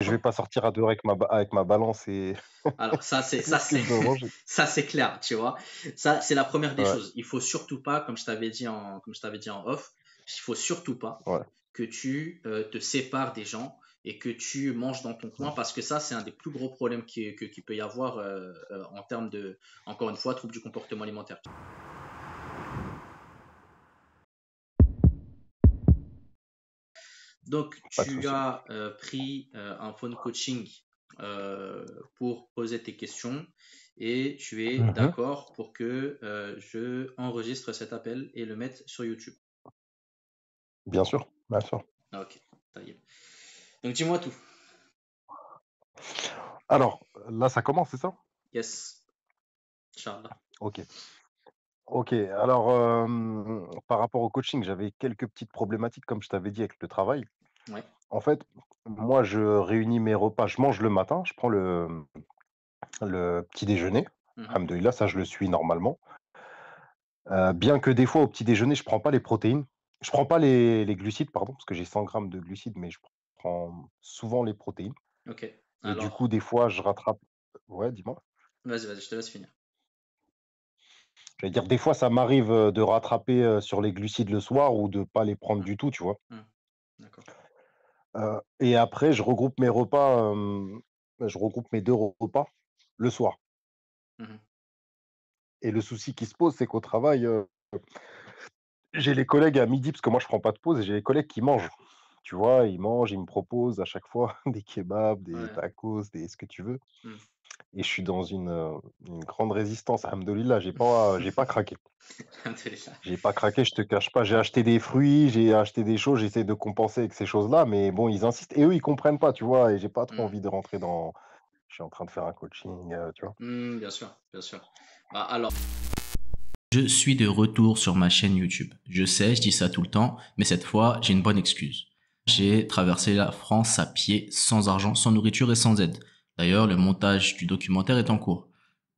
je vais pas sortir à 2 heures avec ma balance et Alors, tout ce que je dois manger. ça, c'est clair, tu vois. Ça, c'est la première des Ouais, choses. Il faut surtout pas, comme je t'avais dit en off, il faut surtout pas ouais. que tu te sépares des gens et que tu manges dans ton coin parce que ça, c'est un des plus gros problèmes qui peut y avoir en termes de, encore une fois, troubles du comportement alimentaire. Donc, Pas de tu souci. as pris un phone coaching pour poser tes questions et tu es Mhm. d'accord pour que je enregistre cet appel et le mette sur YouTube. Bien sûr, bien sûr. Ah, ok, ça y est. Donc, dis-moi tout. Alors, là, ça commence, c'est ça? Yes, Inch'Allah. Ok. Ok. Alors, par rapport au coaching, j'avais quelques petites problématiques, comme je t'avais dit, avec le travail. Ouais. En fait, moi, je réunis mes repas. Je mange le matin, je prends le petit déjeuner. Mhm. Alhamdoulilah, ça, je le suis normalement. Bien que des fois, au petit déjeuner, je prends pas les protéines. Je prends pas les glucides, pardon, parce que j'ai 100 grammes de glucides, mais je prends souvent les protéines. Ok. Et du coup, Alors, des fois, je rattrape. Ouais, dis-moi. vas-y, vas-y, je te laisse finir. J'allais dire, des fois, ça m'arrive de rattraper sur les glucides le soir ou de pas les prendre Hum, du tout, tu vois. hum, d'accord. Et après, je regroupe mes repas, je regroupe mes deux repas le soir. Mhm. Et le souci qui se pose, c'est qu'au travail, j'ai les collègues à midi, parce que moi, je prends pas de pause, et j'ai les collègues qui mangent. Tu vois, ils mangent, ils me proposent à chaque fois des kebabs, des Ouais. tacos, des ce que tu veux. Hum. Et je suis dans une grande résistance. Alhamdoulilah, j'ai pas craqué. Alhamdulillah. J'ai pas craqué, je te cache pas. J'ai acheté des fruits, j'ai acheté des choses, j'essaie de compenser avec ces choses-là, mais bon, ils insistent. Et eux, ils comprennent pas, tu vois. Et j'ai pas trop Hum, envie de rentrer dans. Je suis en train de faire un coaching, tu vois. bien sûr, bien sûr. Bah, alors, je suis de retour sur ma chaîne YouTube. Je sais, je dis ça tout le temps, mais cette fois, j'ai une bonne excuse. J'ai traversé la France à pied, sans argent, sans nourriture et sans aide. D'ailleurs, le montage du documentaire est en cours.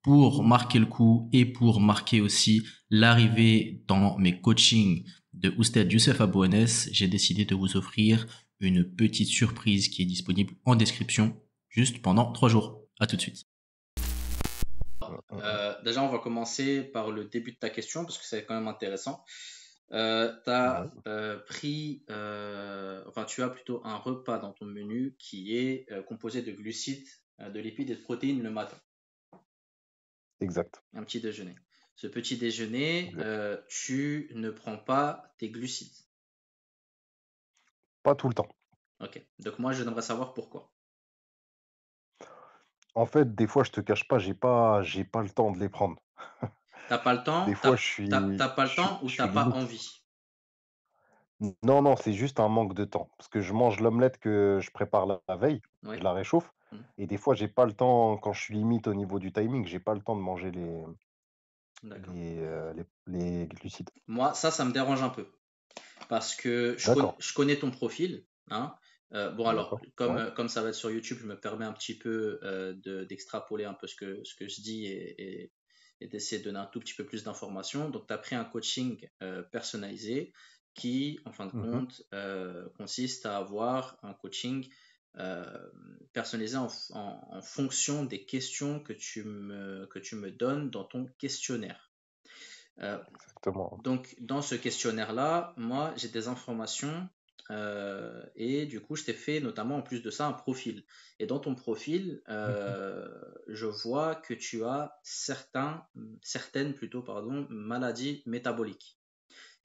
Pour marquer le coup et pour marquer aussi l'arrivée dans mes coachings de Oustad Youssef Abouanes, j'ai décidé de vous offrir une petite surprise qui est disponible en description juste pendant 3 jours. À tout de suite. Mm. Déjà, on va commencer par le début de ta question parce que c'est quand même intéressant. Tu as Ouais. pris, enfin, tu as plutôt un repas dans ton menu qui est composé de glucides, de lipides et de protéines le matin, Exact. un petit déjeuner. Ce petit déjeuner, Exact. tu ne prends pas tes glucides. Pas tout le temps. Ok. Donc moi, j'aimerais savoir pourquoi. En fait, des fois, je te cache pas, j'ai pas le temps de les prendre. T'as pas le Des temps, fois, t'as pas le temps ou je t'as suis pas limite. envie. Non, non, c'est juste un manque de temps. Parce que je mange l'omelette que je prépare la veille, Ouais. je la réchauffe. Hmm, Et des fois, j'ai pas le temps, quand je suis limite au niveau du timing, j'ai pas le temps de manger d'accord. les glucides. Moi, ça me dérange un peu. Parce que D'accord, je connais ton profil. Hein. Bon, alors, d'accord. Ouais. comme ça va être sur YouTube, je me permets un petit peu d'extrapoler un peu ce que je dis et d'essayer de donner un tout petit peu plus d'informations. Donc, tu as pris un coaching personnalisé qui, en fin de Mhm. compte, consiste à avoir un coaching euh, personnalisé en fonction des questions que tu me donnes dans ton questionnaire. Euh, Exactement. donc, dans ce questionnaire-là, moi, j'ai des informations et du coup, je t'ai fait notamment, en plus de ça, un profil. Et dans ton profil, Mhm. je vois que tu as certaines plutôt, pardon, maladies métaboliques.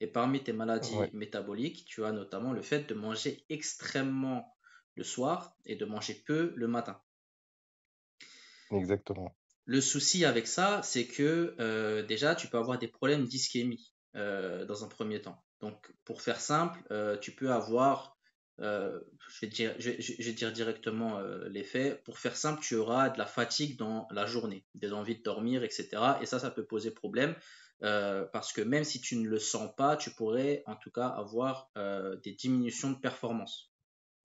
Et parmi tes maladies Ouais, métaboliques, tu as notamment le fait de manger extrêmement le soir et de manger peu le matin. exactement. Le souci avec ça, c'est que déjà, tu peux avoir des problèmes d'ischémie dans un premier temps. Donc, pour faire simple, tu peux avoir, je vais dire directement les faits. Pour faire simple, tu auras de la fatigue dans la journée, des envies de dormir, etc. Et ça peut poser problème parce que même si tu ne le sens pas, tu pourrais en tout cas avoir des diminutions de performance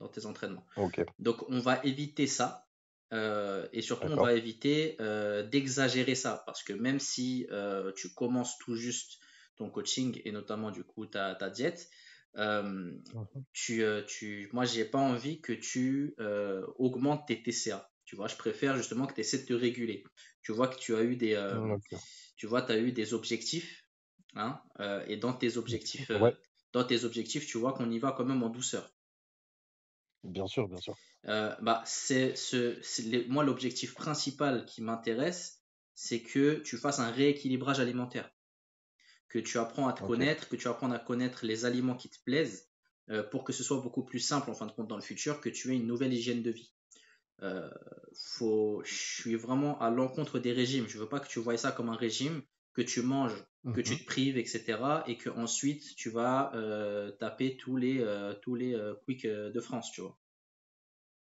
dans tes entraînements. Ok, Donc, on va éviter ça. Et surtout, on d'accord. va éviter d'exagérer ça parce que même si tu commences tout juste ton coaching et notamment du coup ta diète, euh, Mhm. moi, j'ai pas envie que tu augmentes tes TCA. Tu vois, je préfère justement que tu essaies de te réguler. Tu vois que tu as eu Ok. tu vois, tu as eu des objectifs, hein, et Ouais, dans tes objectifs, tu vois qu'on y va quand même en douceur. bien sûr, bien sûr. Bah, moi, l'objectif principal qui m'intéresse, c'est que tu fasses un rééquilibrage alimentaire, que tu apprends à te Ok, connaître, que tu apprends à connaître les aliments qui te plaisent, pour que ce soit beaucoup plus simple en fin de compte dans le futur, que tu aies une nouvelle hygiène de vie. Euh, je suis vraiment à l'encontre des régimes. Je veux pas que tu vois ça comme un régime, que tu manges, que tu mhm. te prives, etc. Et que ensuite tu vas taper tous les quick de France, tu vois.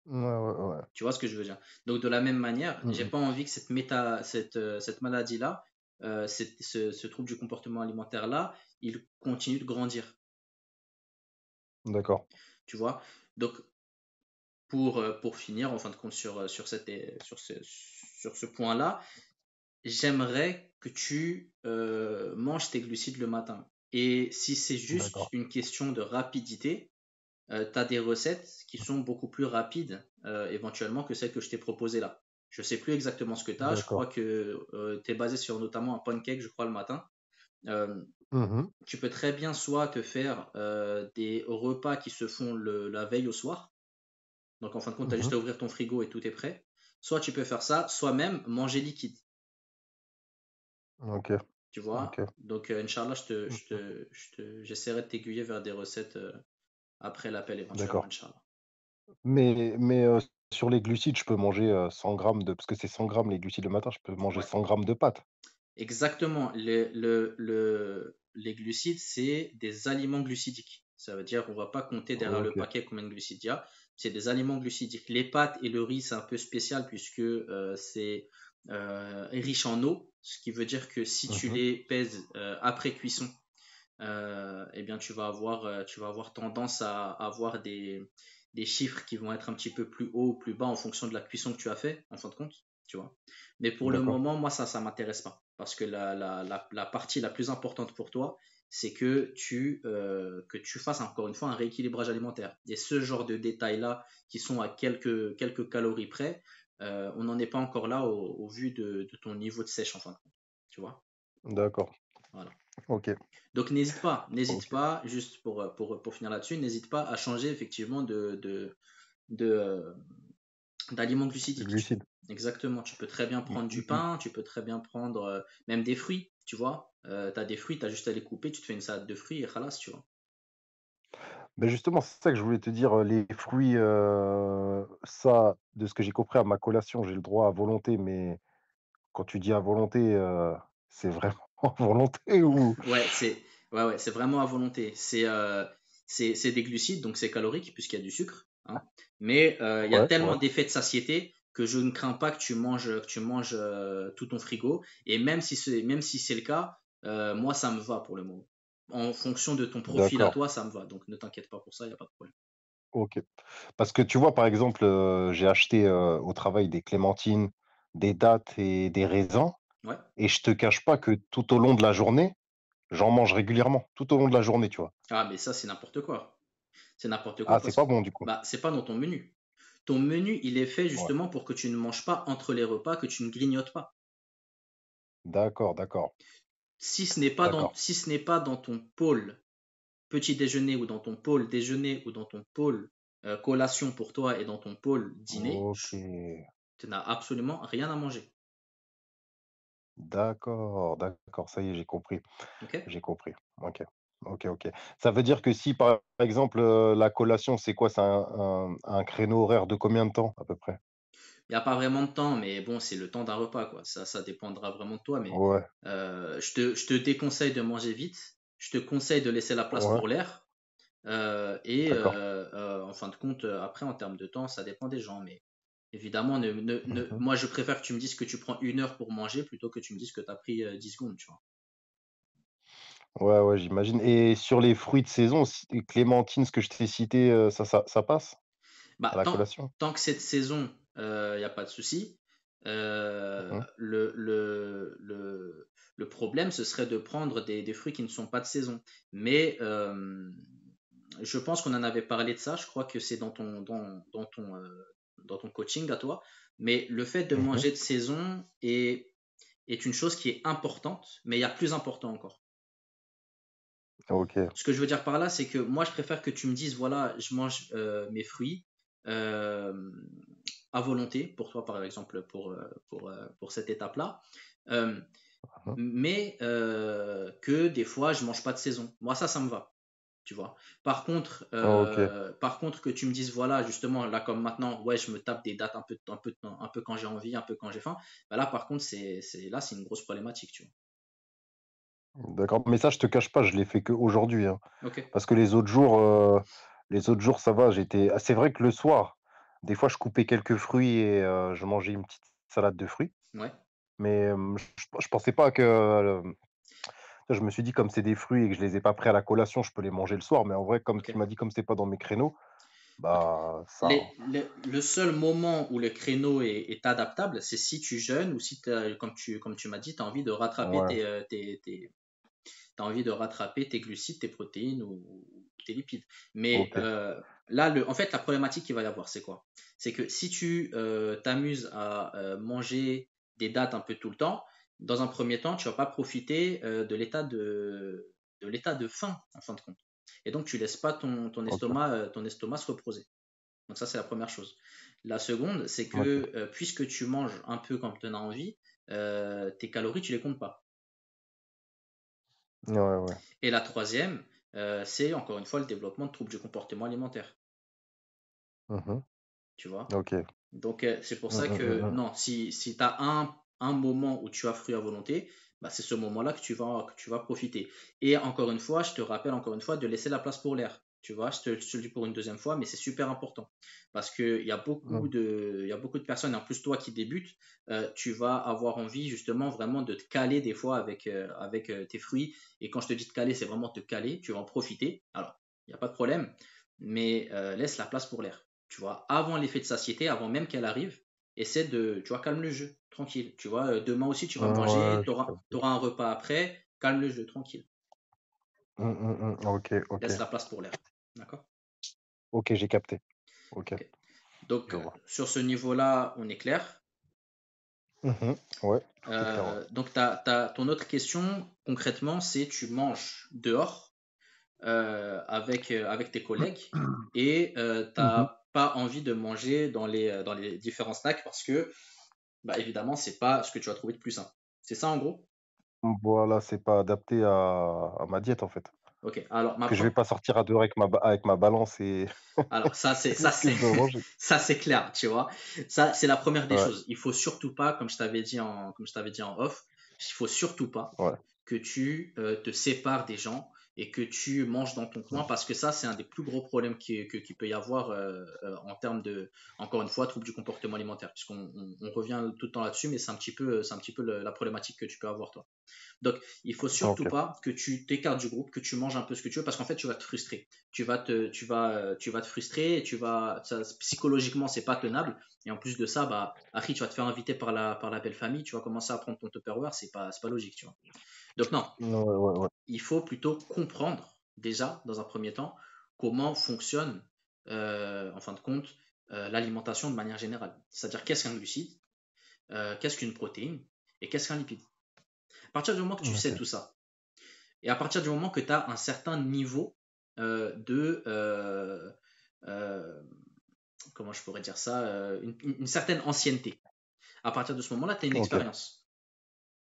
Ouais, ouais, ouais. Tu vois ce que je veux dire? Donc de la même manière, j'ai Mhm. pas envie que cette maladie-là, ce trouble du comportement alimentaire-là, il continue de grandir. D'accord, Tu vois? Donc pour finir, en fin de compte, sur ce point-là, j'aimerais que tu manges tes glucides le matin. Et si c'est juste d'accord, une question de rapidité, tu as des recettes qui sont beaucoup plus rapides éventuellement que celles que je t'ai proposées là. Je sais plus exactement ce que tu as. Je crois d'accord. que tu es basé sur notamment un pancake, je crois, le matin. Euh, Mhm, Tu peux très bien soit te faire des repas qui se font la veille au soir. Donc en fin de compte, tu as juste mhm. à ouvrir ton frigo et tout est prêt. Soit tu peux faire ça, soit même manger liquide. Ok, Tu vois? ok. Donc, Inch'Allah, Mhm. j'essaierai de t'aiguiller vers des recettes après l'appel éventuellement, D'accord. Inch'Allah. Mais sur les glucides, je peux manger 100 grammes de... Parce que c'est 100 grammes les glucides le matin, je peux manger Ouais, 100 grammes de pâtes. exactement. Les glucides, c'est des aliments glucidiques. Ça veut dire qu'on va pas compter derrière le Ok, paquet combien de glucides il y a. C'est des aliments glucidiques. Les pâtes et le riz, c'est un peu spécial puisque c'est riche en eau, ce qui veut dire que si tu mhm. les pèses après cuisson, eh bien tu vas avoir tendance à avoir des chiffres qui vont être un petit peu plus haut ou plus bas en fonction de la cuisson que tu as fait, en fin de compte, tu vois. Mais pour le D'accord, moment, moi, ça m'intéresse pas. Parce que la partie la plus importante pour toi, c'est que tu fasses encore une fois un rééquilibrage alimentaire. Et ce genre de détails-là, qui sont à quelques calories près, on n'en est pas encore là au vu de ton niveau de sèche, en fin de compte, tu vois. d'accord. Voilà. Ok, Donc n'hésite ok. pas, juste pour finir là-dessus, n'hésite pas à changer effectivement de, euh, d'aliments Les glucidiques. glucides. Exactement, tu peux très bien Mm, prendre mm, du mm. pain, tu peux très bien prendre même des fruits, tu vois. Tu as des fruits, tu as juste à les couper, tu te fais une salade de fruits et khalas, tu vois. Ben justement, c'est ça que je voulais te dire. Les fruits, ça, de ce que j'ai compris à ma collation, j'ai le droit à volonté, mais quand tu dis à volonté, c'est vraiment à volonté ou... Ouais, c'est vraiment à volonté. C'est des glucides, donc c'est calorique puisqu'il y a du sucre, hein. Mais il y a Ouais, tellement ouais, d'effets de satiété que je ne crains pas que tu manges tout ton frigo. Et même si c'est le cas, moi ça me va pour le moment. En fonction de ton profil à d'accord, toi, ça me va. Donc ne t'inquiète pas pour ça, il n'y a pas de problème. ok. Parce que tu vois, par exemple, j'ai acheté au travail des clémentines, des dattes et des raisins, Ouais. et je te cache pas que tout au long de la journée, j'en mange régulièrement, tout au long de la journée, tu vois. Ah, mais ça, c'est n'importe quoi. C'est n'importe Ah, quoi c'est parce que pas bon du coup. bah, c'est pas dans ton menu. Ton menu, il est fait Ouais. justement pour que tu ne manges pas entre les repas, que tu ne grignotes pas. D'accord, d'accord, d'accord. Si ce n'est pas dans ton pôle petit déjeuner ou dans ton pôle déjeuner ou dans ton pôle collation pour toi et dans ton pôle dîner, Ok. tu n'as absolument rien à manger. D'accord, d'accord, ça y est, j'ai compris. Ok? J'ai compris. OK. OK, OK. Ça veut dire que si, par exemple, la collation, c'est quoi? C'est un créneau horaire de combien de temps, à peu près? Il n'y a pas vraiment de temps, mais bon, c'est le temps d'un repas, quoi. Ça dépendra vraiment de toi, mais Ouais, je te déconseille de manger vite. Je te conseille de laisser la place ouais, pour l'air. d'accord. En fin de compte, après, en termes de temps, ça dépend des gens. Mais évidemment, Mmh. moi, je préfère que tu me dises que tu prends 1 heure pour manger plutôt que tu me dises que tu as pris 10 secondes, tu vois. Ouais, ouais, j'imagine et sur les fruits de saison, si clémentine, ce que je t'ai cité, ça passe? À Bah, la collation? tant que cette saison, il n'y a pas de souci. Mmh. Le problème, ce serait de prendre des fruits qui ne sont pas de saison. Mais je pense qu'on en avait parlé de ça. Je crois que c'est dans ton coaching à toi. Mais le fait de Mhm. manger de saison est une chose qui est importante, mais il y a plus important encore. Ok. Ce que je veux dire par là, c'est que moi, je préfère que tu me dises, voilà, je mange mes fruits euh, à volonté, pour toi, par exemple, pour cette étape-là. Euh, Mhm. que des fois, je mange pas de saison. Moi, ça me va. Tu vois. Ok. Par contre, que tu me dises, voilà, justement, là, comme maintenant, ouais, je me tape des dates un peu quand j'ai envie, un peu quand j'ai faim. Bah là, par contre, c'est une grosse problématique, tu D'accord. Mais ça, je te cache pas, je l'ai fait que aujourd'hui, hein. vois. Ok. Parce que les autres jours, ça va. C'est vrai que le soir, des fois, je coupais quelques fruits et je mangeais une petite salade de fruits. Ouais. Mais je pensais pas que. Je me suis dit, comme c'est des fruits et que je les ai pas pris à la collation, je peux les manger le soir. Mais en vrai, comme Ok. tu m'as dit, comme c'est pas dans mes créneaux, Ok. bah ça. Le seul moment où le créneau est adaptable, c'est si tu jeûnes ou si, comme tu m'as dit, tu as envie de rattraper Ouais. t'as envie de rattraper tes glucides, tes protéines ou tes lipides. Mais Ok. là, en fait, la problématique qu'il va y avoir, c'est quoi? C'est que si tu t'amuses à manger des dates un peu tout le temps, dans un premier temps, tu vas pas profiter de l'état de faim, en fin de compte. Et donc, tu laisses pas Ok. ton estomac se reposer. Donc ça, c'est la première chose. La seconde, c'est Ok. que puisque tu manges un peu comme tu en as envie, tes calories, tu les comptes pas. Ouais, ouais. Et la troisième, c'est encore une fois le développement de troubles du comportement alimentaire. Mhm. Tu vois? Ok. Donc, c'est pour ça que Mhm. non, si tu as un moment où tu as fruit à volonté, bah, c'est ce moment-là que tu vas profiter. Et encore une fois, je te rappelle encore une fois de laisser la place pour l'air. Tu vois, je te le dis pour une deuxième fois, mais c'est super important. Parce qu'il y a beaucoup Mhm. il y a beaucoup de personnes, et en plus toi qui débutes, tu vas avoir envie justement vraiment de te caler des fois avec tes fruits. Et quand je te dis te caler, c'est vraiment te caler, tu vas en profiter. Alors, il n'y a pas de problème, mais laisse la place pour l'air. Tu vois, avant l'effet de satiété, avant même qu'elle arrive, essaie tu vois, calme le jeu, tranquille. Tu vois, demain aussi, tu vas manger, Ouais, tu auras, un repas après, calme le jeu, tranquille. Ok, ok. Laisse la place pour l'air. D'accord? Ok, j'ai capté. Ok, Ok. Donc, je vois. sur ce niveau-là, on est clair. Mhm. Ouais, tout est clair, ouais. Donc, ton autre question, concrètement, c'est tu manges dehors avec tes collègues et tu Mhm. n'as pas envie de manger dans les différents snacks parce que bah, évidemment, c'est pas ce que tu vas trouver de plus simple. C'est ça en gros? Voilà, c'est pas adapté à ma diète en fait. Ok. Alors, Que je vais pas sortir à dehors avec ma balance et alors ça c'est c'est ça ce que c'est je dois manger. ça c'est clair, tu vois. Ça c'est la première des Ouais, choses. Il faut surtout pas, comme je t'avais dit en off, il faut surtout pas ouais. que tu te sépares des gens et que tu manges dans ton coin parce que ça c'est un des plus gros problèmes qu'il peut y avoir en termes de, encore une fois, troubles du comportement alimentaire, puisqu'on on revient tout le temps là-dessus, mais c'est un petit peu la problématique que tu peux avoir toi. Donc, il faut surtout Ok. pas que tu t'écartes du groupe, que tu manges un peu ce que tu veux, parce qu'en fait, tu vas te frustrer. Tu vas te frustrer, et psychologiquement, c'est pas tenable. Et en plus de ça, bah, Harry, tu vas te faire inviter par la belle famille, tu vas commencer à prendre ton Tupperware, c'est pas logique, tu vois. Donc non, Ouais, ouais, ouais. il faut plutôt comprendre déjà, dans un premier temps, comment fonctionne, en fin de compte, l'alimentation de manière générale. C'est-à-dire qu'est-ce qu'un glucide, qu'est-ce qu'une protéine et qu'est-ce qu'un lipide. À partir du moment que tu sais Ok. tout ça, et à partir du moment que tu as un certain niveau de, euh, comment je pourrais dire ça, une certaine ancienneté, à partir de ce moment-là, tu as une Ok. expérience.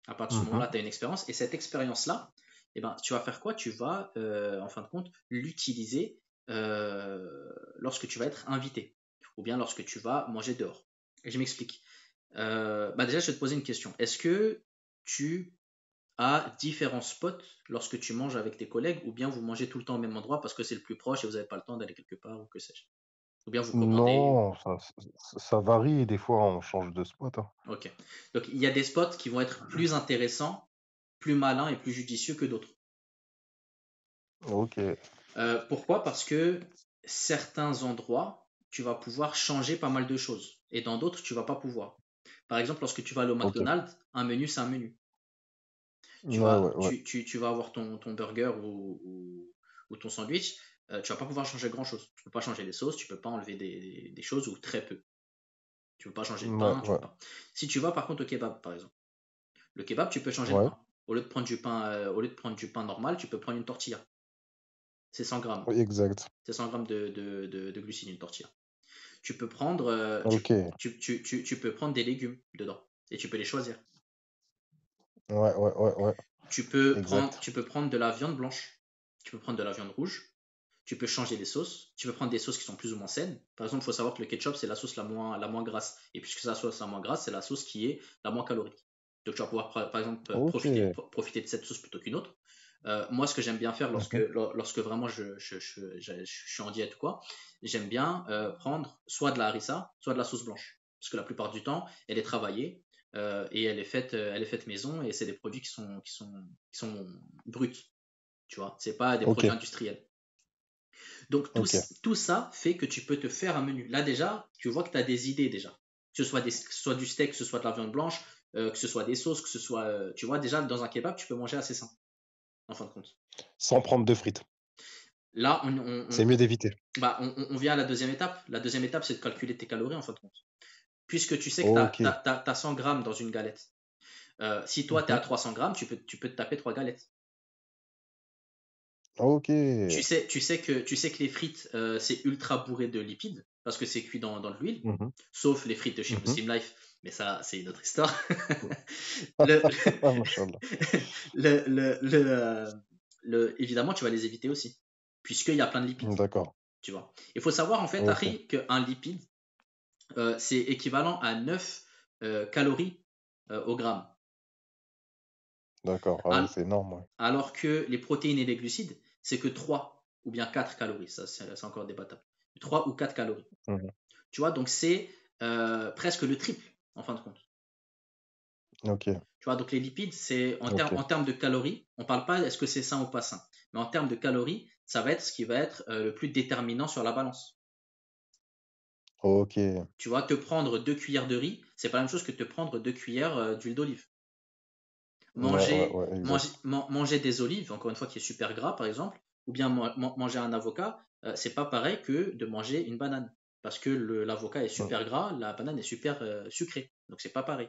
À partir de ce Mhm. moment-là, tu as une expérience, et cette expérience-là, eh ben, tu vas faire quoi? Tu vas, en fin de compte, l'utiliser lorsque tu vas être invité, ou bien lorsque tu vas manger dehors. Et je m'explique. Bah déjà, je vais te poser une question. Est-ce que tu à différents spots lorsque tu manges avec tes collègues, ou bien vous mangez tout le temps au même endroit parce que c'est le plus proche et vous n'avez pas le temps d'aller quelque part ou que sais-je. Ou bien vous commandez. Non, ça varie et des fois on change de spot, hein. Ok. Donc il y a des spots qui vont être plus intéressants, plus malins et plus judicieux que d'autres. Ok. Pourquoi? Parce que certains endroits, tu vas pouvoir changer pas mal de choses. Et dans d'autres, tu vas pas pouvoir. Par exemple, lorsque tu vas aller au Ok. McDonald's, un menu, c'est un menu. Tu Ouais, vas, ouais, ouais. tu vas avoir ton burger ou ton sandwich. tu vas pas pouvoir changer grand-chose. Tu peux pas changer les sauces, tu peux pas enlever des choses ou très peu. Tu peux pas changer le Ouais, pain, tu ouais, peux pas. Si tu vas par contre au kebab, par exemple, le kebab, tu peux changer le ouais. pain. Au lieu de prendre du pain normal, tu peux prendre une tortilla. C'est 100 grammes. Oui, exact. C'est 100 grammes de glucides, une tortilla. Tu peux prendre, Ok. tu peux prendre des légumes dedans et tu peux les choisir. Ouais, ouais, ouais, ouais. Exact. Tu peux prendre de la viande blanche, tu peux prendre de la viande rouge, tu peux changer les sauces, tu peux prendre des sauces qui sont plus ou moins saines. Par exemple, il faut savoir que le ketchup, c'est la sauce la moins grasse. Et puisque c'est la sauce la moins grasse, c'est la sauce qui est la moins calorique. Donc tu vas pouvoir, par exemple, Ok. profiter de cette sauce plutôt qu'une autre. Moi, ce que j'aime bien faire Mhm. lorsque vraiment je suis en diète ou quoi, j'aime bien prendre soit de la harissa, soit de la sauce blanche. Parce que la plupart du temps, elle est travaillée et elle est faite maison et c'est des produits qui sont bruts. Tu vois, c'est pas des Ok. produits industriels. Donc Ok. tout ça fait que tu peux te faire un menu. Là déjà, tu vois que tu as des idées déjà. Que ce soit du steak, que ce soit de la viande blanche, que ce soit des sauces, que ce soit... tu vois, déjà, dans un kebab, tu peux manger assez sain, en fin de compte. Sans prendre de frites. Là, C'est mieux d'éviter. on vient à la deuxième étape. La deuxième étape, c'est de calculer tes calories, en fin de compte. Puisque tu sais que tu Ok. as 100 grammes dans une galette. Si toi, tu es à Mhm. 300 grammes, tu peux te taper 3 galettes. Ok. Tu sais que les frites, c'est ultra bourré de lipides parce que c'est cuit dans de l'huile, Mhm. sauf les frites de chez Mhm. Muslim Life, mais ça, c'est une autre histoire. le, Machallah. le, le, le, euh, évidemment, tu vas les éviter aussi, puisqu'il y a plein de lipides, D'accord. tu vois. Il faut savoir, en fait, Ok. Harry, qu'un lipide, c'est équivalent à 9 calories au gramme. D'accord. Ah oui, Al- c'est énorme, ouais. Alors que les protéines et les glucides, c'est que 3 ou bien 4 calories. Ça, c'est encore débattable. 3 ou 4 calories. Mhm. Tu vois, donc c'est presque le triple, en fin de compte. Ok. Tu vois, donc les lipides, c'est Ok. en termes de calories, on ne parle pas est-ce que c'est sain ou pas sain, mais en termes de calories, ça va être ce qui va être le plus déterminant sur la balance. Ok. Tu vois, te prendre 2 cuillères de riz, c'est pas la même chose que te prendre 2 cuillères d'huile d'olive. Ouais, ouais, ouais, exact. Manger des olives, encore une fois, qui est super gras, par exemple, ou bien manger un avocat, c'est pas pareil que de manger une banane. Parce que l'avocat est Mm. super gras, la banane est super sucrée. Donc c'est pas pareil.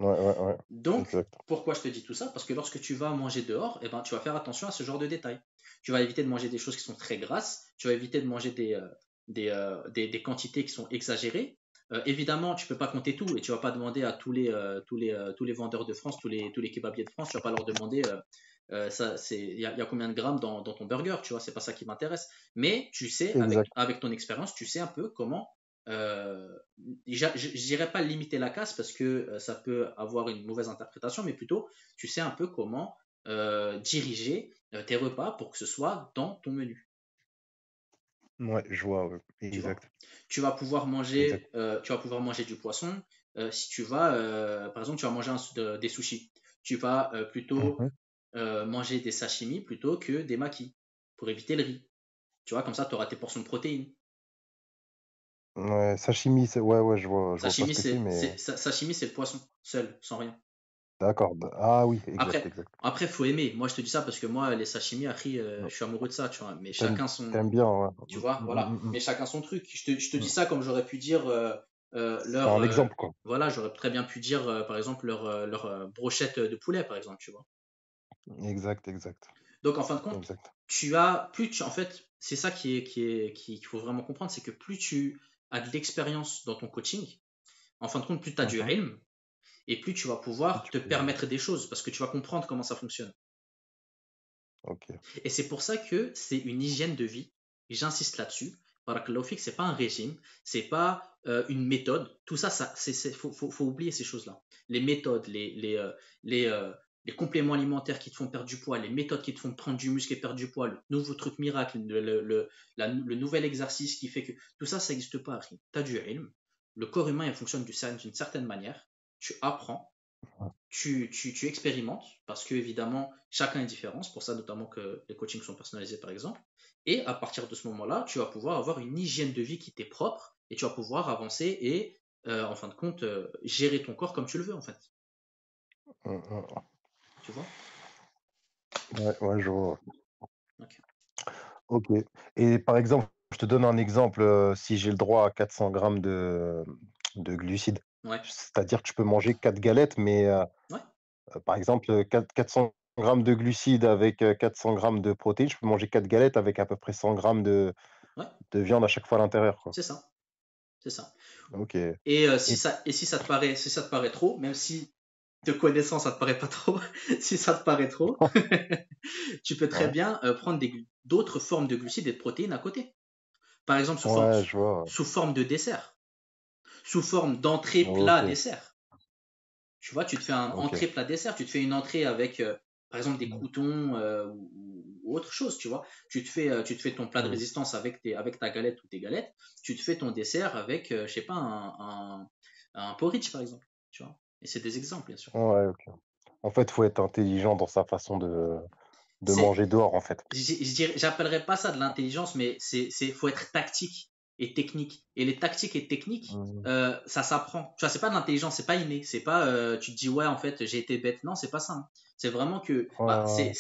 Ouais, ouais, ouais. Donc, Exact. pourquoi je te dis tout ça? Parce que lorsque tu vas manger dehors, eh ben, tu vas faire attention à ce genre de détails. Tu vas éviter de manger des choses qui sont très grasses, tu vas éviter de manger des quantités qui sont exagérées. Évidemment, tu peux pas compter tout et tu vas pas demander à tous les vendeurs de France, tous les kebabiers de France, tu vas pas leur demander il y a combien de grammes dans ton burger, tu vois, c'est pas ça qui m'intéresse. Mais tu sais, Exact. avec ton expérience, tu sais un peu comment euh, je dirais pas limiter la casse parce que ça peut avoir une mauvaise interprétation, mais plutôt tu sais un peu comment diriger tes repas pour que ce soit dans ton menu. Ouais, je vois, ouais. Tu vois, Exact. Exact. tu vas pouvoir manger du poisson. Si tu vas, par exemple, tu vas manger des sushis, tu vas plutôt Mhm. manger des sashimi plutôt que des makis pour éviter le riz. Tu vois, comme ça, tu auras tes portions de protéines. Ouais, sashimi, c'est... Ouais, ouais, je vois pas ce que c'est, mais... Sashimi, c'est le poisson, seul, sans rien. D'accord. Ah oui, exact, Après, exact. faut aimer. Moi, je te dis ça parce que moi, les sashimi, après, Mm. je suis amoureux de ça, tu vois. Mais T'aimes, chacun son, t'aimes bien, ouais. tu vois, voilà. Mm. Mais chacun son truc. Je te dis Mm. ça comme j'aurais pu dire C'est un exemple, quoi. voilà, j'aurais très bien pu dire, par exemple, leur brochette de poulet, par exemple, tu vois. Exact, exact. Donc, en fin de compte, Exact. en fait, c'est ça qu'il faut vraiment comprendre, c'est que plus tu as de l'expérience dans ton coaching, en fin de compte, plus tu as du Mhm. ilm et plus tu vas Plus pouvoir tu te peux... permettre des choses parce que tu vas comprendre comment ça fonctionne. Ok. Et c'est pour ça que c'est une hygiène de vie. Et j'insiste là-dessus. Barakallahu fik, c'est pas un régime, c'est pas une méthode. Tout ça, faut oublier ces choses-là. Les méthodes, les, euh, les compléments alimentaires qui te font perdre du poids, les méthodes qui te font prendre du muscle et perdre du poids, le nouveau truc miracle, le nouvel exercice qui fait que tout ça, ça n'existe pas. Tu as du ilm. Le corps humain, il fonctionne d'une certaine manière. Tu apprends, tu expérimentes parce que évidemment chacun est différent, c'est pour ça notamment que les coachings sont personnalisés par exemple, et à partir de ce moment-là tu vas pouvoir avoir une hygiène de vie qui t'est propre et tu vas pouvoir avancer et en fin de compte gérer ton corps comme tu le veux en fait, Mm. tu vois. Ouais, ouais, je vois. Ok. Ok. Et par exemple, je te donne un exemple, si j'ai le droit à 400 grammes de glucides, Ouais, c'est-à-dire que je peux manger 4 galettes, mais ouais, par exemple, 400 grammes de glucides avec 400 grammes de protéines, je peux manger 4 galettes avec à peu près 100 grammes ouais, de viande à chaque fois à l'intérieur, quoi. c'est ça, c'est ça. Ok. Et Et si ça te paraît trop, même si de connaissance ça te paraît pas trop, si ça te paraît trop, tu peux très ouais, bien prendre d'autres formes de glucides et de protéines à côté. Par exemple ouais, je vois. sous forme de dessert, sous forme d'entrée plat Ok, dessert. Tu vois, tu te fais un ok. entrée plat dessert, tu te fais une entrée avec, par exemple, des croûtons ou autre chose, tu vois. Tu te fais ton plat de Mm. résistance avec ta galette ou tes galettes. Tu te fais ton dessert avec, je sais pas, un porridge, par exemple. Tu vois. Et c'est des exemples, bien sûr. Ouais, ok. En fait, faut être intelligent dans sa façon de C'est, manger dehors, en fait. j'appellerais pas ça de l'intelligence, mais faut être tactique et technique. Et les tactiques et techniques, Mm. ça s'apprend. Tu vois, c'est pas de l'intelligence, c'est pas inné. C'est pas, tu te dis ouais, en fait, j'ai été bête. Non, c'est pas ça, hein. C'est vraiment que, bah, Ouais,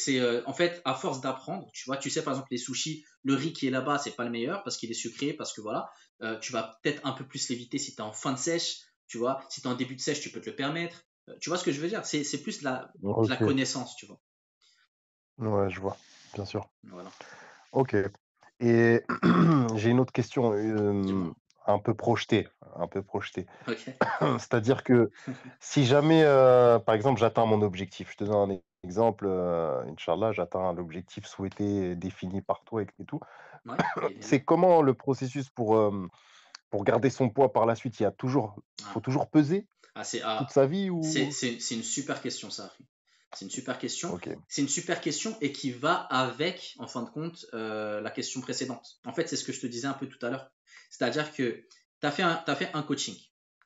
en fait, à force d'apprendre, tu sais, par exemple, les sushis, le riz qui est là-bas, c'est pas le meilleur parce qu'il est sucré, parce que voilà, tu vas peut-être un peu plus l'éviter si t'es en fin de sèche, tu vois. Si t'es en début de sèche, tu peux te le permettre. Tu vois ce que je veux dire? C'est plus de la ok. connaissance, tu vois. Ouais, je vois, bien sûr. Voilà. Ok. Et j'ai une autre question, Dis-moi. un peu projetée, un peu projetée. Ok. C'est-à-dire que si jamais, par exemple, j'atteins mon objectif, je te donne un exemple, Inch'Allah, j'atteins l'objectif souhaité, et défini par toi et tout. Ouais, C'est bismillah. comment le processus pour garder son poids par la suite? Faut Ah, toujours peser toute ah, sa vie ou? c'est une super question, ça, Harry. C'est une super question. Ok, C'est une super question et qui va avec, en fin de compte, la question précédente. En fait, c'est ce que je te disais un peu tout à l'heure. C'est-à-dire que t'as fait un coaching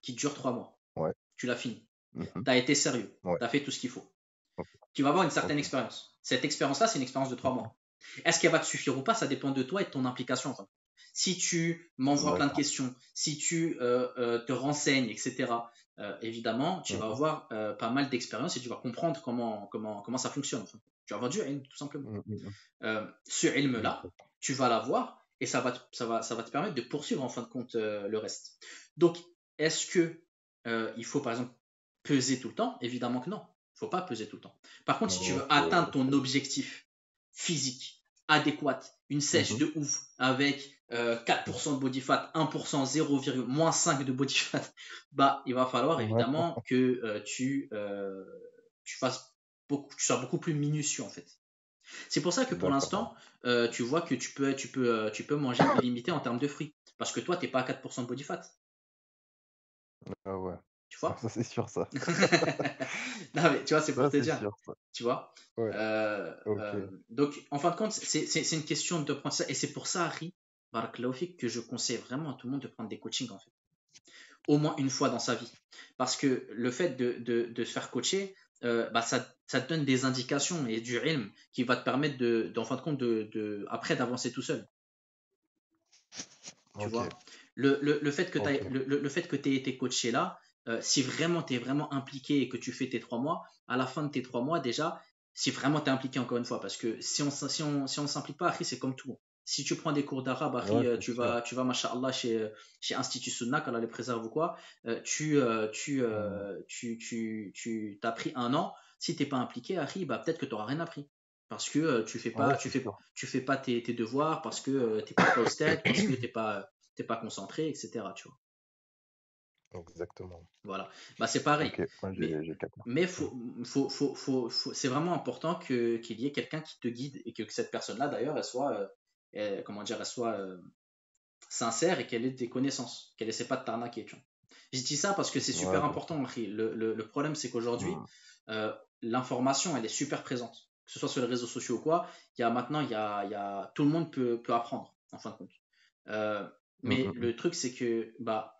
qui dure 3 mois. ouais, Tu l'as fini. mhm, Tu as été sérieux. ouais, Tu as fait tout ce qu'il faut. ok, Tu vas avoir une certaine ok, expérience. Cette expérience-là, c'est une expérience de trois mhm, mois. Est-ce qu'elle va te suffire ou pas? Ça dépend de toi et de ton implication. Enfin. Si tu m'envoies plein de d'accord, questions, si tu te renseignes, etc., évidemment, tu vas mhm, avoir pas mal d'expérience et tu vas comprendre comment ça fonctionne. Enfin. Tu vas avoir du ilm, tout simplement. mhm, mhm, Ce ilm-là, d'accord, tu vas l'avoir et ça va te permettre de poursuivre en fin de compte le reste. Donc, est-ce que il faut par exemple peser tout le temps? Évidemment que non. Il ne faut pas peser tout le temps. Par contre, si tu veux ok, atteindre ok, ton objectif physique adéquat, une sèche mhm, de ouf avec 4% de body fat, 1%, 0, moins 5 de body fat, bah, il va falloir ouais, évidemment que tu fasses tu sois beaucoup plus minutieux en fait. C'est pour ça que pour d'accord, l'instant, tu vois que tu peux manger illimité en termes de fruits. Parce que toi, tu n'es pas à 4% de body fat. ah ouais, Tu vois? ça c'est sûr ça, Non, mais tu vois, c'est pour ça te c'est dire. sûr ça, Tu vois? ouais, ok, Donc, en fin de compte, c'est une question de prendre ça. Et c'est pour ça, Harry, Barakallahu fik, que je conseille vraiment à tout le monde de prendre des coachings, en fait. Au moins une fois dans sa vie. Parce que le fait de se faire coacher, bah, ça te donne des indications et du ilm qui va te permettre en fin de compte, après d'avancer tout seul. Tu ok, vois, le fait que ok, le fait que tu aies été coaché là, si vraiment tu es vraiment impliqué et que tu fais tes 3 mois, à la fin de tes 3 mois déjà, si vraiment tu es impliqué encore une fois, parce que si on s'implique pas, Harry, c'est comme tout. Si tu prends des cours d'arabe, ouais, Harry, c'est sûr, tu vas, machallah, chez Institut Sunna, qu'Allah les préserve ou quoi, mhm, t'as pris un an. Si t'es pas impliqué, Harry, bah, peut-être que tu n'auras rien appris. Parce que ouais, c'est sûr, tu fais pas tes devoirs, parce que t'écoutes pas au stade, parce que t'es pas concentré, etc. Tu vois. exactement, Voilà. Bah, c'est pareil. ok, moi Mais, j'ai capté. mais Mhm. c'est vraiment important qu'il y ait quelqu'un qui te guide et que cette personne-là, d'ailleurs, elle soit, comment dire, elle soit sincère et qu'elle ait des connaissances, qu'elle essaie pas de t'arnaquer. Tu vois. Je dis ça parce que c'est Ouais, super bien sûr, important, Henri. Le problème, c'est qu'aujourd'hui, mhm, euh, l'information, elle est super présente. Que ce soit sur les réseaux sociaux ou quoi, maintenant, tout le monde peut apprendre, en fin de compte. Euh, mhm, mais mhm, le truc, c'est que bah,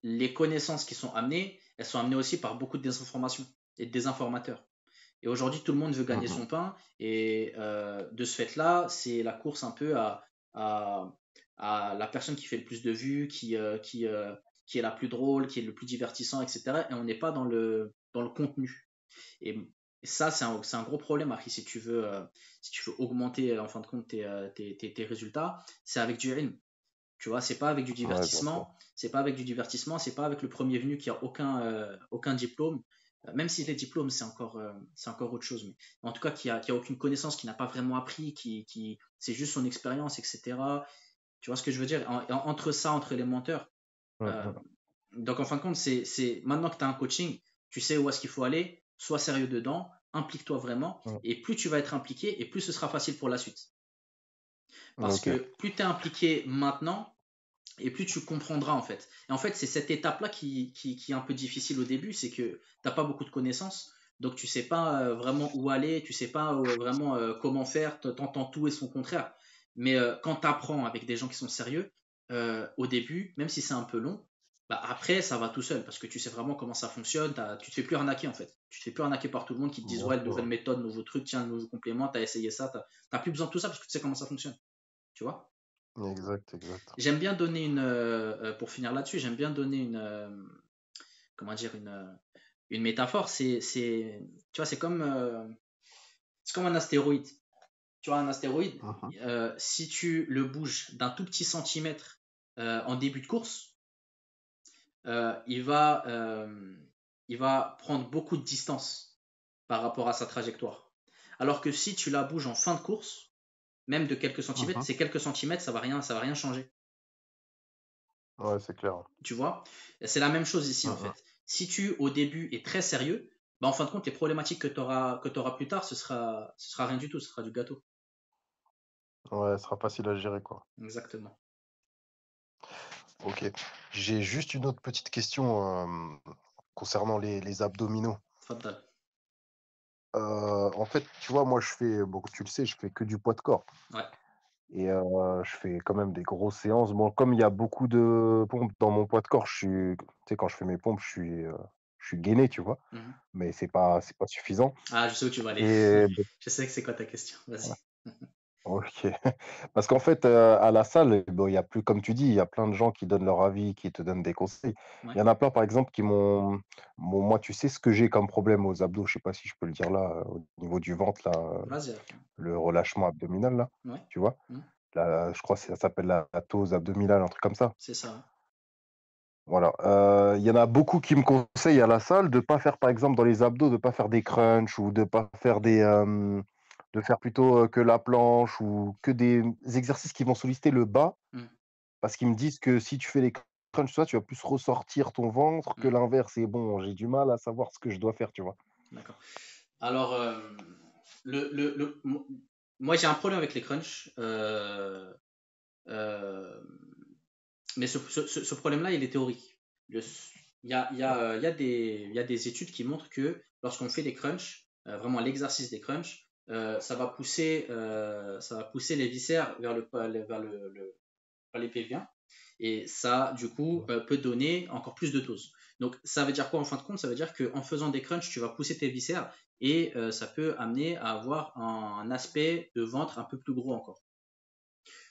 les connaissances qui sont amenées, elles sont amenées aussi par beaucoup de désinformation et de désinformateurs. Et aujourd'hui, tout le monde veut gagner mhm, son pain. Et de ce fait-là, c'est la course un peu à, à la personne qui fait le plus de vues, qui est la plus drôle, qui est le plus divertissant, etc. Et on n'est pas dans le contenu. Et Et ça, c'est un gros problème, Harry, si tu veux augmenter en fin de compte tes résultats, c'est avec du ilm. Tu vois, c'est pas avec du Ouais, bien sûr. divertissement, c'est pas avec du divertissement, c'est pas avec le premier venu qui a aucun diplôme. Même si les diplômes, c'est encore autre chose. Mais en tout cas, qui a aucune connaissance, qui n'a pas vraiment appris, c'est juste son expérience, etc. Tu vois ce que je veux dire? Entre ça, entre les menteurs. euh, Mhm. donc en fin de compte, maintenant que tu as un coaching, tu sais où est-ce qu'il faut aller, sois sérieux dedans, implique-toi vraiment, Mhm. et plus tu vas être impliqué, et plus ce sera facile pour la suite. Parce Ok. que plus tu es impliqué maintenant, et plus tu comprendras en fait. Et en fait, c'est cette étape-là qui est un peu difficile au début, c'est que tu n'as pas beaucoup de connaissances, donc tu sais pas vraiment où aller, tu sais pas vraiment comment faire, tu entends tout et son contraire. Mais quand tu apprends avec des gens qui sont sérieux, au début, même si c'est un peu long, bah après ça va tout seul parce que tu sais vraiment comment ça fonctionne, tu te fais plus arnaquer en fait. Tu te fais plus arnaquer par tout le monde qui te disent Bien ouais, sûr. nouvelle méthode, nouveau truc, tiens, nouveau complément, tu as essayé ça, t'as plus besoin de tout ça parce que tu sais comment ça fonctionne. Tu vois? Exact, exact. J'aime bien donner pour finir là-dessus, j'aime bien donner comment dire, une métaphore. Tu vois, c'est comme un astéroïde. Tu vois, un astéroïde, Mhm. si tu le bouges d'un tout petit centimètre en début de course, euh, il va, euh, il va prendre beaucoup de distance par rapport à sa trajectoire. Alors que si tu la bouges en fin de course, même de quelques centimètres, Mhm. ces quelques centimètres, ça va rien changer. Ouais, c'est clair. Tu vois? C'est la même chose ici en Mhm. fait. Si tu au début es très sérieux, bah, en fin de compte, les problématiques que tu auras plus tard, ce sera rien du tout, ce sera du gâteau. Ouais, ce sera facile à gérer, quoi. Exactement. Ok. J'ai juste une autre petite question concernant les abdominaux. Faddal. En fait, tu vois, moi, bon, tu le sais, je fais que du poids de corps. Ouais. Et je fais quand même des grosses séances. Bon, comme il y a beaucoup de pompes dans mon poids de corps, tu sais, quand je fais mes pompes, je suis gainé, tu vois. Mhm. Mais c'est pas suffisant. Ah, je sais où tu vas aller. Et Je sais que c'est quoi ta question. Vas-y. OK. Parce qu'en fait, à la salle, bon, il y a plus comme tu dis, il y a plein de gens qui donnent leur avis, qui te donnent des conseils. Ouais. Il y en a plein, par exemple, qui m'ont bon, moi, tu sais ce que j'ai comme problème aux abdos, je sais pas si je peux le dire là, au niveau du ventre là, Vas-y. Attends. le relâchement abdominal là, Ouais. tu vois? Mhm. Là, je crois que ça s'appelle la ptose abdominale, un truc comme ça. C'est ça. Ouais. Voilà, il y en a beaucoup qui me conseillent à la salle de pas faire, par exemple, dans les abdos, de pas faire des crunchs ou de pas faire de faire plutôt, que la planche ou que des exercices qui vont solliciter le bas. Mhm. Parce qu'ils me disent que si tu fais les crunchs, tu vas plus ressortir ton ventre que Mhm. l'inverse et bon, j'ai du mal à savoir ce que je dois faire, tu vois? D'accord. Alors, moi, j'ai un problème avec les crunchs. Euh, Mais ce problème-là, il est théorique. Il y a des études qui montrent que lorsqu'on fait des crunchs, vraiment l'exercice des crunchs, ça va pousser les viscères vers les pelviens. Et ça, du coup, peut donner encore plus de doses. Donc, ça veut dire quoi en fin de compte? Ça veut dire qu'en faisant des crunchs, tu vas pousser tes viscères et ça peut amener à avoir un aspect de ventre un peu plus gros encore.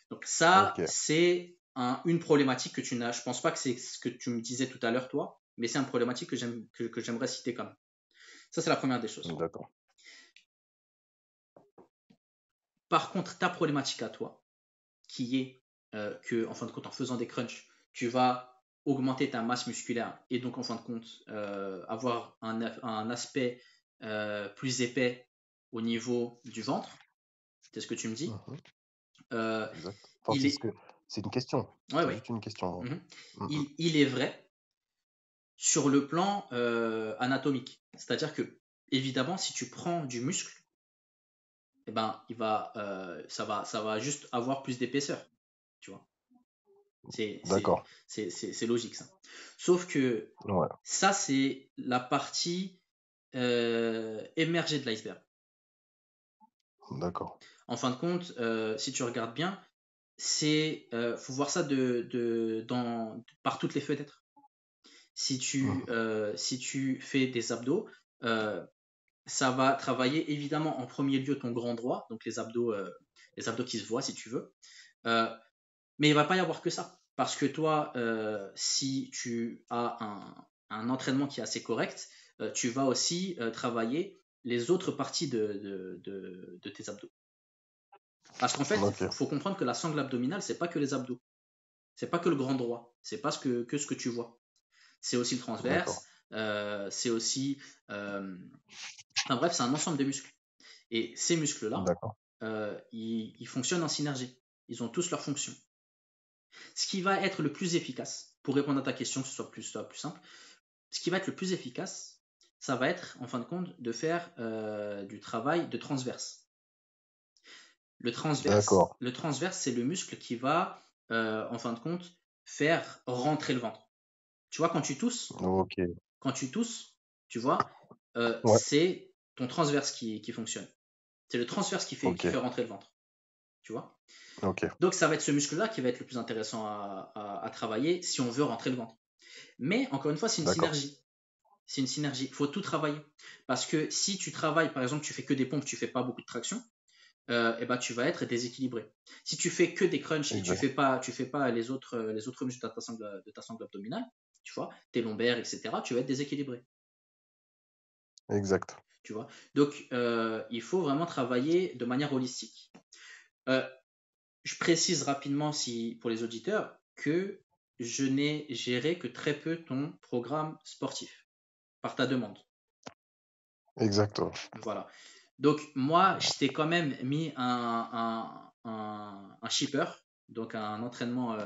Donc ça, OK, c'est une problématique que tu n'as. Je pense pas que c'est ce que tu me disais tout à l'heure, toi, mais c'est une problématique que j'aimerais citer quand même. Ça, c'est la première des choses. d'accord. Par contre, ta problématique à toi, qui est que, en fin de compte, en faisant des crunchs, tu vas augmenter ta masse musculaire et donc, en fin de compte, avoir un aspect plus épais au niveau du ventre. C'est ce que tu me dis. Mmh. Euh, Exact. Enfin, il est, c'est une question. ouais, C'est ouais. juste une question, donc. Mhm. Mmh. Il est vrai sur le plan anatomique. C'est-à-dire que, évidemment, si tu prends du muscle, eh ben, ça va juste avoir plus d'épaisseur. Tu vois, D'accord. c'est logique ça. Sauf que Ouais, ça, c'est la partie émergée de l'iceberg. d'accord. En fin de compte, si tu regardes bien, faut voir ça par toutes les fenêtres. Mmh. Si tu fais des abdos, euh, ça va travailler évidemment en premier lieu ton grand droit, donc les abdos qui se voient si tu veux. Euh, mais il ne va pas y avoir que ça. Parce que toi, si tu as un entraînement qui est assez correct, tu vas aussi travailler les autres parties de tes abdos. Parce qu'en fait, Ok. il faut comprendre que la sangle abdominale, c'est pas que les abdos. C'est pas que le grand droit. C'est pas que ce que tu vois. C'est aussi le D'accord. transverse. C'est aussi. Enfin bref, c'est un ensemble de muscles. Et ces muscles-là, D'accord. ils fonctionnent en synergie. Ils ont tous leurs fonctions. Ce qui va être le plus efficace, pour répondre à ta question, que ce soit plus simple, ce qui va être le plus efficace, ça va être, en fin de compte, de faire du travail de transverse. D'accord. Le transverse, c'est le muscle qui va, en fin de compte, faire rentrer le ventre. Tu vois, Ok. quand tu tousses, tu vois, Ouais. c'est ton transverse qui fonctionne. C'est le transverse qui fait Ok. rentrer le ventre. Tu vois. Ok. Donc, ça va être ce muscle-là qui va être le plus intéressant à travailler si on veut rentrer le ventre. Mais, encore une fois, c'est une D'accord. synergie. C'est une synergie. Il faut tout travailler. Parce que si tu travailles, par exemple, tu fais que des pompes, tu fais pas beaucoup de traction, eh ben, tu vas être déséquilibré. Si tu fais que des crunchs et Exact. tu fais pas les autres muscles de ta sangle abdominale, tu vois, tes lombaires, etc., tu vas être déséquilibré. Exact. Tu vois. Donc, il faut vraiment travailler de manière holistique. Euh, je précise rapidement pour les auditeurs que je n'ai géré que très peu ton programme sportif par ta demande. Exact. Ouais. Voilà. Donc, moi, je t'ai quand même mis un shipper, donc un entraînement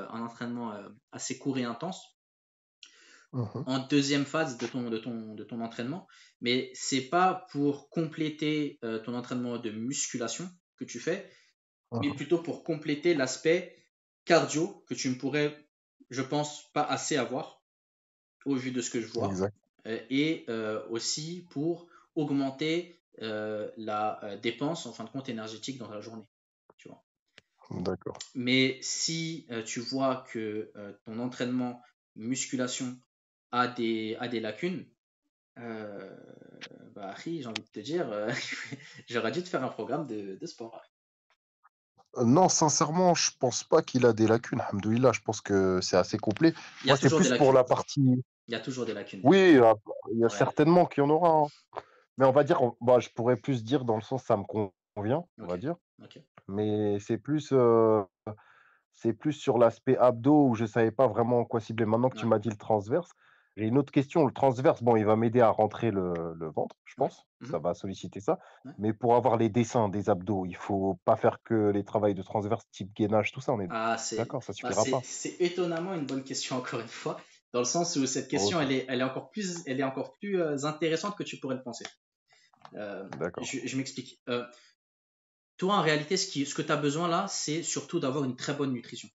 assez court et intense, Mhm. en deuxième phase de ton entraînement. Mais c'est pas pour compléter ton entraînement de musculation que tu fais, mais Mhm. plutôt pour compléter l'aspect cardio que tu ne pourrais, je pense, pas assez avoir au vu de ce que je vois, Exact. et aussi pour augmenter la dépense en fin de compte énergétique dans la journée. Tu vois. D'accord. Mais si tu vois que ton entraînement musculation a des lacunes, euh, bah, Harry, j'ai envie de te dire, j'aurais dû te faire un programme de sport. Non, sincèrement, je pense pas qu'il a des lacunes. Alhamdoulilah, je pense que c'est assez complet. Il y a Moi, c'est toujours des plus pour lacunes. la partie. Il y a toujours des lacunes, bien Oui, évidemment. il y a Ouais, certainement qu'il y en aura, hein. Mais on va dire, bah, je pourrais plus dire dans le sens ça me convient, on ok, va dire. ok. Mais c'est plus sur l'aspect abdos où je savais pas vraiment en quoi cibler. Maintenant que tu Ouais, m'as dit le transverse, j'ai une autre question. Le transverse, bon, il va m'aider à rentrer le ventre, je ouais. pense. Ça Mhm, va solliciter ça. ouais. Mais pour avoir les dessins des abdos, il faut pas faire que les travails de transverse type gainage, tout ça. On est Ah, d'accord, ça suffira pas. c'est étonnamment une bonne question, encore une fois, dans le sens où cette question, Ok, elle est encore plus intéressante que tu pourrais le penser. d'accord. Je m'explique. Toi, en réalité, ce que tu as besoin là, c'est surtout d'avoir une très bonne nutrition.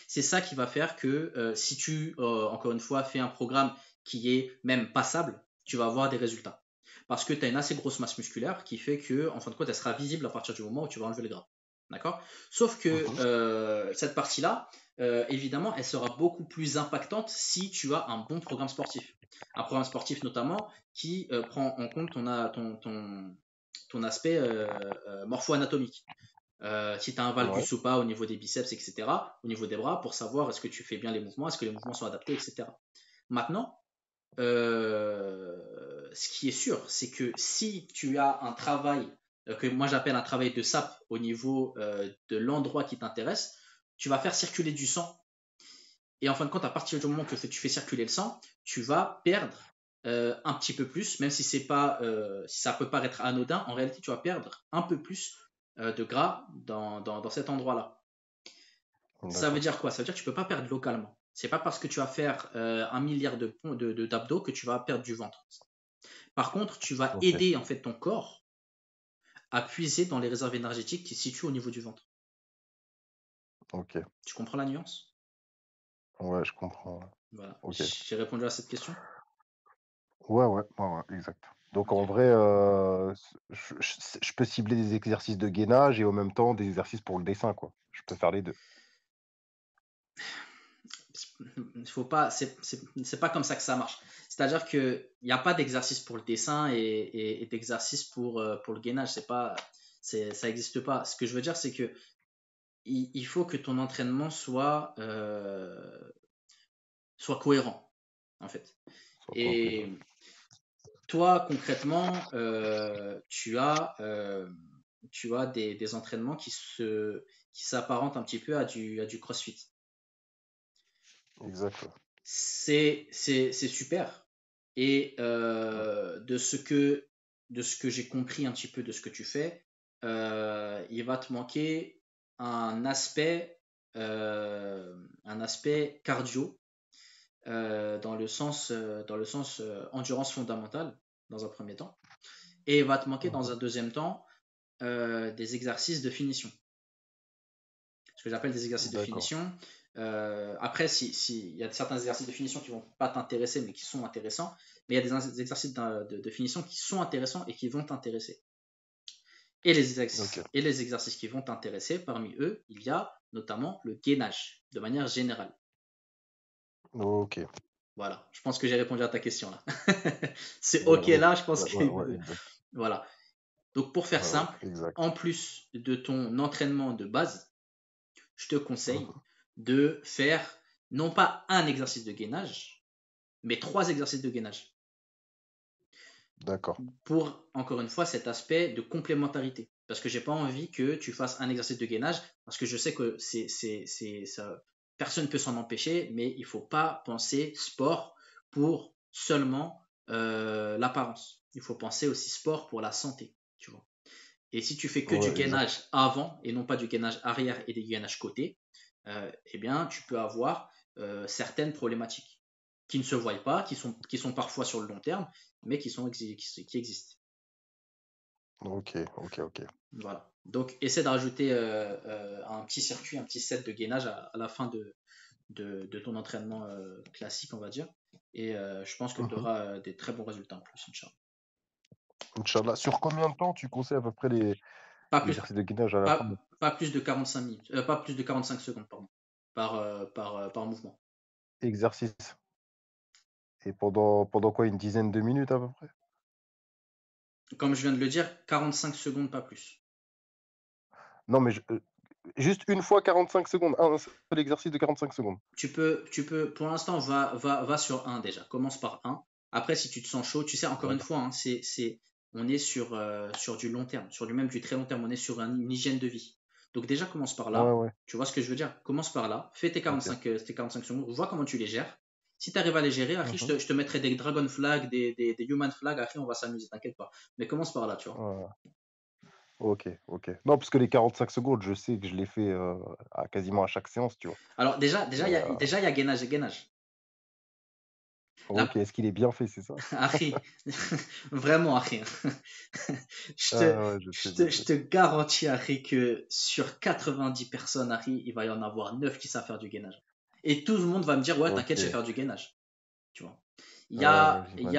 C'est ça qui va faire que si tu, encore une fois, fais un programme qui est même passable, tu vas avoir des résultats. Parce que tu as une assez grosse masse musculaire qui fait que, en fin de compte, elle sera visible à partir du moment où tu vas enlever le gras. D'accord. Sauf que Mhm. cette partie-là, évidemment, elle sera beaucoup plus impactante si tu as un bon programme sportif. Un programme sportif notamment qui prend en compte ton aspect morpho-anatomique. Si tu as un Ouais, valgus ou pas au niveau des biceps, etc., au niveau des bras, pour savoir est-ce que tu fais bien les mouvements, est-ce que les mouvements sont adaptés, etc. Maintenant, ce qui est sûr, c'est que si tu as un travail que moi j'appelle un travail de sape au niveau de l'endroit qui t'intéresse, tu vas faire circuler du sang. Et en fin de compte, à partir du moment que tu fais circuler le sang, tu vas perdre un petit peu plus, même si si ça peut paraître anodin, en réalité, tu vas perdre un peu plus de gras dans cet endroit-là. Ça veut d'accord. dire quoi? Ça veut dire que tu peux pas perdre localement. C'est pas parce que tu vas faire 1 milliard d'abdos que tu vas perdre du ventre. Par contre, tu vas Ok, aider en fait ton corps à puiser dans les réserves énergétiques qui se situent au niveau du ventre. ok. Tu comprends la nuance? Ouais, je comprends. Voilà. Ok. J'ai répondu à cette question? Ouais, exact. Donc Ok. en vrai, je peux cibler des exercices de gainage et en même temps des exercices pour le dessin, quoi. Je peux faire les deux. Il faut pas, c'est pas comme ça que ça marche. C'est-à-dire qu'il n'y a pas d'exercice pour le dessin et d'exercice pour le gainage. Ça n'existe pas. Ce que je veux dire, c'est que il faut que ton entraînement soit cohérent, en fait. Soit complet. Et toi, concrètement, tu as des entraînements qui s'apparentent un petit peu à du CrossFit. Exact. C'est super. Et de ce que j'ai compris un petit peu de ce que tu fais, il va te manquer un un aspect cardio dans le sens endurance fondamentale dans un premier temps. Et il va te manquer dans un deuxième temps des exercices de finition. Ce que j'appelle des exercices de D'accord. finition. Après, il y a certains exercices de finition qui vont pas t'intéresser, mais qui sont intéressants. Mais il y a des exercices de finition qui sont intéressants et qui vont t'intéresser. Et Ok. les exercices qui vont t'intéresser, parmi eux, il y a notamment le gainage, de manière générale. Ok. Voilà, je pense que j'ai répondu à ta question là. C'est Ouais, OK ouais, là, je pense ouais, que... ouais, ouais, exact. Voilà. Donc pour faire Ouais, ouais, simple, exact. en plus de ton entraînement de base, je te conseille Mhm. de faire non pas un exercice de gainage, mais 3 exercices de gainage. D'accord. Pour, encore une fois, cet aspect de complémentarité. Parce que j'ai pas envie que tu fasses un exercice de gainage, parce que je sais que ça, personne ne peut s'en empêcher, mais il faut pas penser sport pour seulement l'apparence. Il faut penser aussi sport pour la santé, tu vois. Et si tu fais que du Ouais, exact. gainage avant et non pas du gainage arrière et des gainages côté, eh bien, tu peux avoir certaines problématiques qui ne se voient pas, qui sont parfois sur le long terme, mais qui existent. Ok, ok, ok. Voilà. Donc, essaie de rajouter un petit circuit, un petit set de gainage à la fin de ton entraînement classique, on va dire. Et je pense que tu Mhm. auras des très bons résultats en plus, Inch'Allah. Inch'Allah. Sur combien de temps tu conseilles à peu près les Pas plus, l'exercice de gainage à la fin? pas plus de 45 minutes, pas plus de 45 secondes, pardon, par mouvement. Exercice. Et pendant quoi, une dizaine de minutes à peu près? Comme je viens de le dire, 45 secondes, pas plus. Non, mais juste une fois 45 secondes. Un seul exercice de 45 secondes. Pour l'instant, va sur un déjà. Commence par un. Après, si tu te sens chaud, tu sais, encore une D'accord. fois, hein, on est sur du long terme, même du très long terme. On est sur une hygiène de vie. Donc déjà, commence par Ouais, là. ouais. Tu vois ce que je veux dire? Commence par là. Fais Ok. tes 45 secondes. Vois comment tu les gères. Si tu arrives à les gérer, après, Mhm. je te mettrai des dragon flags, des human flags. Après, on va s'amuser, t'inquiète pas. Mais commence par là, tu vois. Ouais. Ok, ok. Non, parce que les 45 secondes, je sais que je les fais quasiment à chaque séance, tu vois. Alors Mais déjà, il y a gainage et gainage. ok, La, est-ce qu'il est bien fait, c'est ça? Harry, vraiment Harry. Ouais, je sais, je Je sais. te garantis, Harry, que sur 90 personnes, Harry, il va y en avoir 9 qui savent faire du gainage. Et tout le monde va me dire, ouais, t'inquiète, je sais Ok. faire du gainage. Tu vois. Ouais, ouais, j'imagine.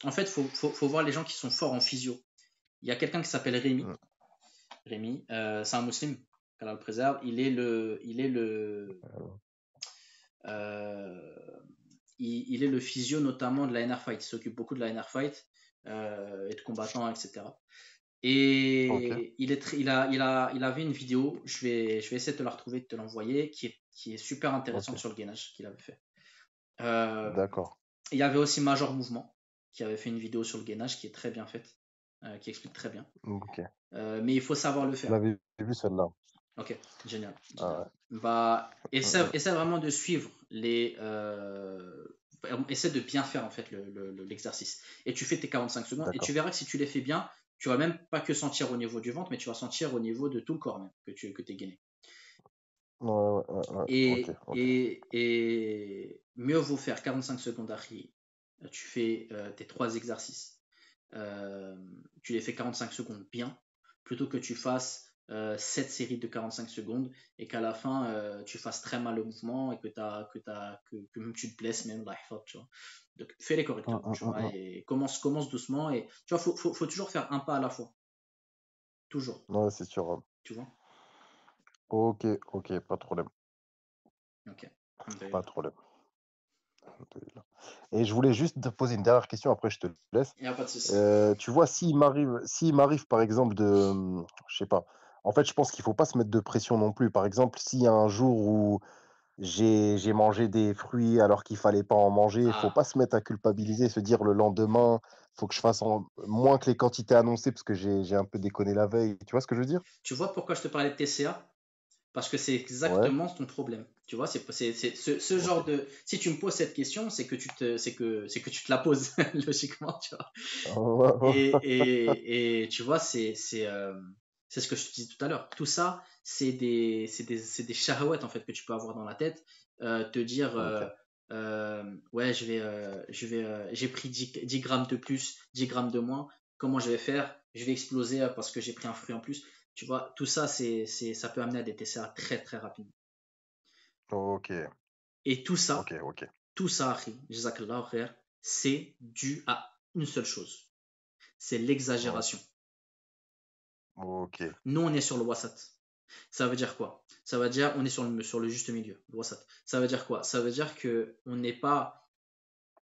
En fait, faut voir les gens qui sont forts en physio. Il y a quelqu'un qui s'appelle Rémi. Mm. Rémi, c'est un musulman, qu'Allah le préserve. Euh, il est le physio notamment de la NR Fight. Il s'occupe beaucoup de la NR Fight et de combattants, etc. Ok, Et il avait une vidéo, je vais essayer de te la retrouver, de te l'envoyer, qui est super intéressante ok. sur le gainage qu'il avait fait. Euh, D'accord. il y avait aussi Major Mouvement, qui avait fait une vidéo sur le gainage qui est très bien faite, qui explique très bien. Ok. Mais il faut savoir le Je faire. l'avais vu celle-là. Ok, génial, génial. Ah ouais. Bah, Mm, essaie vraiment de suivre essaie de bien faire en fait l'exercice. Et tu fais tes 45 secondes et tu d'accord. verras que si tu les fais bien, tu vas même pas que sentir au niveau du ventre, mais tu vas sentir au niveau de tout le corps même que tu es gainé. Ouais, ouais, ouais, ouais. Ok, ok. Et mieux vaut faire 45 secondes d'arri. Tu fais tes 3 exercices. Euh, Tu les fais 45 secondes bien, plutôt que tu fasses 7 séries de 45 secondes et qu'à la fin tu fasses très mal le mouvement et que même tu te blesses même tu vois. Donc fais-les correctement, tu vois, Mm. et commence doucement et tu vois, faut toujours faire un pas à la fois, toujours, Ouais, c'est sûr. tu vois. Ok, ok, pas de problème. Ok. Pas Alhamdulillah. de problème. Et je voulais juste te poser une dernière question, après je te laisse. Il n'y a pas de souci. Tu vois, s'il m'arrive par exemple je sais pas. En fait, je pense qu'il faut pas se mettre de pression non plus. Par exemple, s'il y a un jour où j'ai mangé des fruits alors qu'il fallait pas en manger. Il faut Ah, pas se mettre à culpabiliser, se dire le lendemain, faut que je fasse moins que les quantités annoncées parce que j'ai un peu déconné la veille. Tu vois ce que je veux dire? tu vois pourquoi je te parlais de TCA? Parce que c'est Ouais, exactement ton problème. Tu vois, ce ok. genre de. Si tu me poses cette question, c'est que tu te la poses, logiquement, tu vois. Ouais, ouais. Et tu vois, c'est ce que je te disais tout à l'heure. Tout ça, c'est des shahwat en fait que tu peux avoir dans la tête. Te dire, Ok, ouais, j'ai pris 10 grammes de plus, 10 grammes de moins. Comment je vais faire? Je vais exploser parce que j'ai pris un fruit en plus. Tu vois, tout ça, ça peut amener à des TCA très très rapidement. ok, Et ok, ok, tout ça, akhi, jazakallah khair, c'est dû à une seule chose. C'est ouais, l'exagération. ok, Nous, on est sur le wasat. Ça veut dire quoi? Ça veut dire on est sur le juste milieu, le wasat. Ça veut dire quoi? Ça veut dire que on n'est pas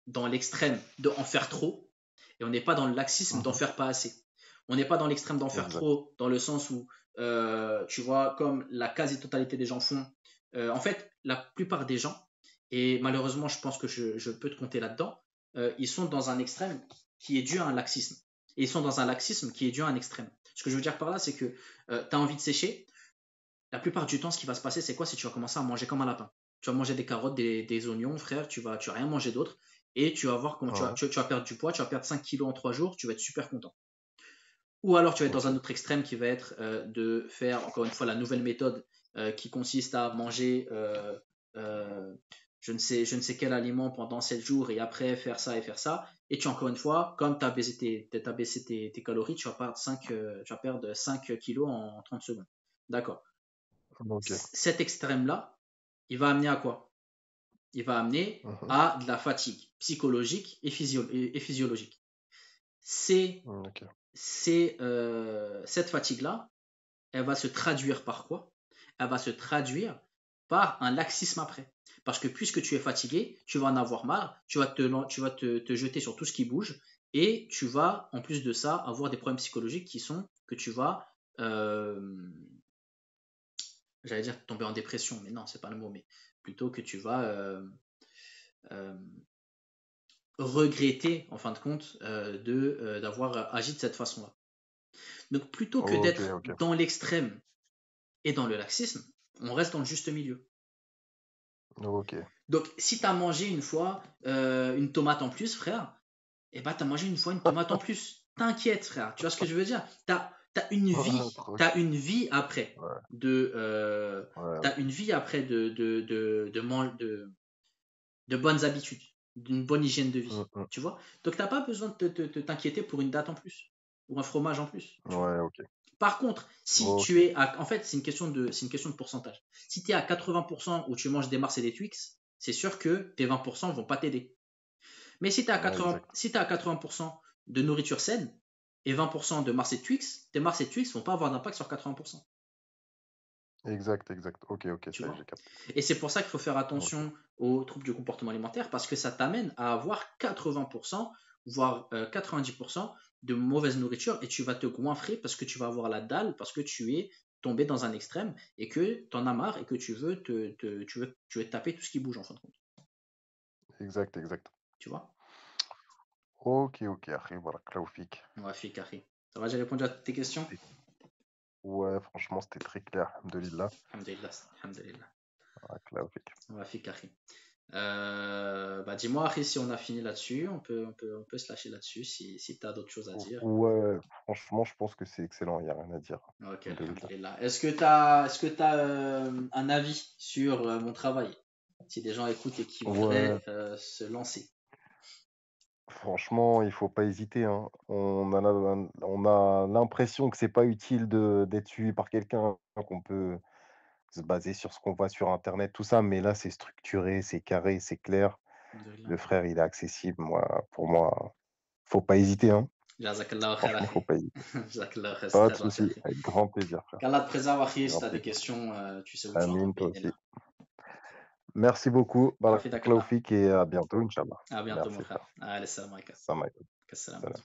dans l'extrême d'en faire trop et on n'est pas dans le laxisme d'en mhm, faire pas assez. On n'est pas dans l'extrême d'en faire exact. trop dans le sens où, tu vois, comme la quasi-totalité des gens font, en fait, la plupart des gens, et malheureusement, je pense que je peux te compter là-dedans, ils sont dans un extrême qui est dû à un laxisme. Et ils sont dans un laxisme qui est dû à un extrême. Ce que je veux dire par là, c'est que tu as envie de sécher, la plupart du temps, ce qui va se passer, c'est quoi? C'est que tu vas commencer à manger comme un lapin. Tu vas manger des carottes, des oignons, frère, tu vas rien manger d'autre. Et tu vas voir comment Ouais, tu vas perdre du poids, tu vas perdre 5 kilos en 3 jours, tu vas être super content. Ou alors tu vas être dans ok, un autre extrême qui va être de faire, encore une fois, la nouvelle méthode qui consiste à manger euh, je ne sais quel aliment pendant 7 jours et après faire ça et faire ça. Et tu, encore une fois, comme tu as baissé tes calories, tu vas perdre 5 kilos en 30 secondes. D'accord. ok, Cet extrême-là, il va amener à quoi? Il va amener mhm, à de la fatigue psychologique et physiologique. C'est, ok, cette fatigue-là, elle va se traduire par quoi? Elle va se traduire par un laxisme après. Parce que puisque tu es fatigué, tu vas en avoir marre, tu vas te jeter sur tout ce qui bouge et tu vas, en plus de ça, avoir des problèmes psychologiques qui sont que tu vas, euh, j'allais dire tomber en dépression, mais non, c'est pas le mot, mais plutôt que tu vas euh, regretter, en fin de compte, d'avoir agi de cette façon-là. Donc, plutôt que ok, d'être ok, dans l'extrême et dans le laxisme, on reste dans le juste milieu. ok. Donc, si tu as mangé une fois une tomate en plus, frère, eh ben, tu as mangé une fois une tomate en plus. T'inquiète, frère. Tu vois ce que je veux dire? T'as une Ouais, vie. T'as une vie après ouais, de, ouais, t'as une vie après de bonnes habitudes, d'une bonne hygiène de vie. mhm, Tu vois? Donc, t'as pas besoin de t'inquiéter pour une date en plus ou un fromage en plus. Tu vois? ouais, ok, Par contre, si ok, tu es en fait, c'est une question de pourcentage. Si tu es à 80% où tu manges des Mars et des Twix, c'est sûr que tes 20% vont pas t'aider. Mais si tu es à ouais, 80, exact, si t'es à 80% de nourriture saine et 20% de Mars et Twix, tes Mars et Twix vont pas avoir d'impact sur 80%. exact, exact. Ok, ok, Tu ça y est, vois? j'ai capté. Et c'est pour ça qu'il faut faire Ok, attention aux troubles du comportement alimentaire parce que ça t'amène à avoir 80%, voire 90% de mauvaise nourriture et tu vas te goinfrer parce que tu vas avoir la dalle, parce que tu es tombé dans un extrême et que tu en as marre et que tu veux taper tout ce qui bouge en fin de compte. exact, exact. Tu vois? Ok, ok, après, voilà, Klaufik. Ouais, fait carré. Ça va, j'ai répondu à toutes tes questions? Ouais, franchement, c'était très clair. Alhamdoulilah. Alhamdulillah, alhamdulillah. Ah, Klaufik. Ouais, fait carré. Bah dis-moi, Harry, si on a fini là-dessus, on peut se lâcher là-dessus si tu as d'autres choses à dire. Ouais, franchement, je pense que c'est excellent, il n'y a rien à dire. Ok, Alhamdoulilah. alhamdulillah. Est-ce que tu as un avis sur mon travail? Si des gens écoutent et qui Ouais, voudraient se lancer. franchement, il faut pas hésiter, hein. On a l'impression que c'est pas utile d'être suivi par quelqu'un, qu'on peut se baser sur ce qu'on voit sur internet, tout ça, mais là, c'est structuré, c'est carré, c'est clair. Alhamdulillah. Le frère, il est accessible. Pour moi, faut pas hésiter, hein. Jazakallah khair, Franchement, akhi. faut pas hésiter. Jazakallah khair, c'est Pas de très gentil, souci, akhi. avec grand plaisir, frère. Qu'Allah te préserve, akhi. Si tu Grand as des plaisir. questions, tu sais où me joindre. Amine, toi aussi. Bi'idhnillah. Merci beaucoup. Wa fi Barakallahu dakallah. fik et à bientôt, Inch'Allah. À bientôt, mon Merci, frère. frère. Allez, salam alaikum. Salam alaikum. Salam. Salam.